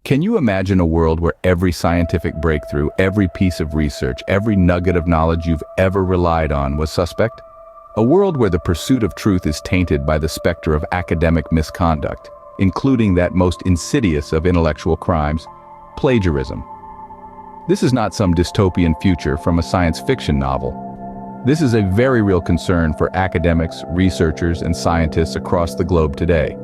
Can you imagine a world where every scientific breakthrough, every piece of research, every nugget of knowledge you've ever relied on was suspect? A world where the pursuit of truth is tainted by the specter of academic misconduct, including that most insidious of intellectual crimes, plagiarism. This is not some dystopian future from a science fiction novel. This is a very real concern for academics, researchers, and scientists across the globe today.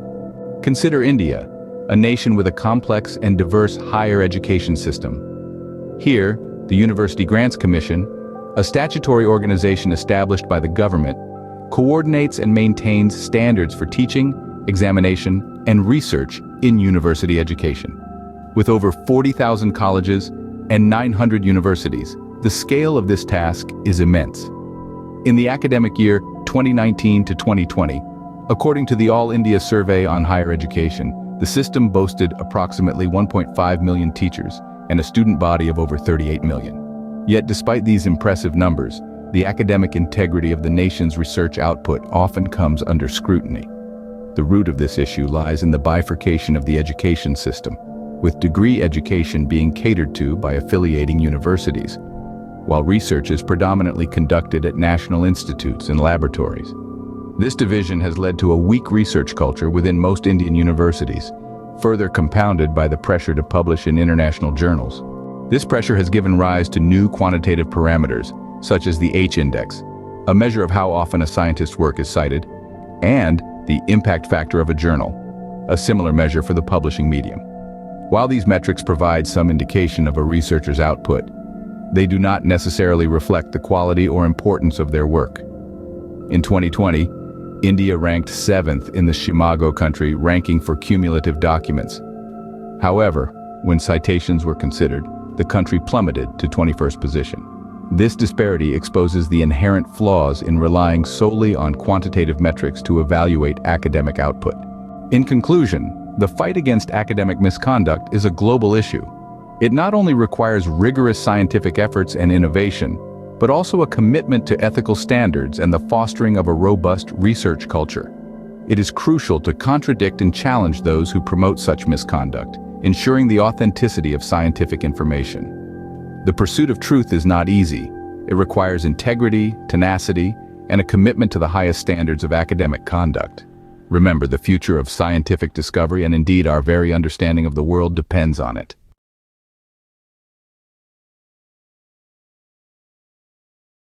Consider India, a nation with a complex and diverse higher education system. Here, the University Grants Commission, a statutory organization established by the government, coordinates and maintains standards for teaching, examination, and research in university education. With over 40,000 colleges and 900 universities, the scale of this task is immense. In the academic year 2019 to 2020, according to the All India Survey on Higher Education, the system boasted approximately 1.5 million teachers and a student body of over 38 million. Yet despite these impressive numbers, the academic integrity of the nation's research output often comes under scrutiny. The root of this issue lies in the bifurcation of the education system, with degree education being catered to by affiliating universities, while research is predominantly conducted at national institutes and laboratories. This division has led to a weak research culture within most Indian universities, further compounded by the pressure to publish in international journals. This pressure has given rise to new quantitative parameters, such as the H-index, a measure of how often a scientist's work is cited, and the impact factor of a journal, a similar measure for the publishing medium. While these metrics provide some indication of a researcher's output, they do not necessarily reflect the quality or importance of their work. In 2020, India ranked 7th in the Shimago country ranking for cumulative documents. However, when citations were considered, the country plummeted to 21st position. This disparity exposes the inherent flaws in relying solely on quantitative metrics to evaluate academic output. In conclusion, the fight against academic misconduct is a global issue. It not only requires rigorous scientific efforts and innovation, but also a commitment to ethical standards and the fostering of a robust research culture. It is crucial to contradict and challenge those who promote such misconduct, ensuring the authenticity of scientific information. The pursuit of truth is not easy. It requires integrity, tenacity, and a commitment to the highest standards of academic conduct. Remember, the future of scientific discovery and indeed our very understanding of the world depends on it.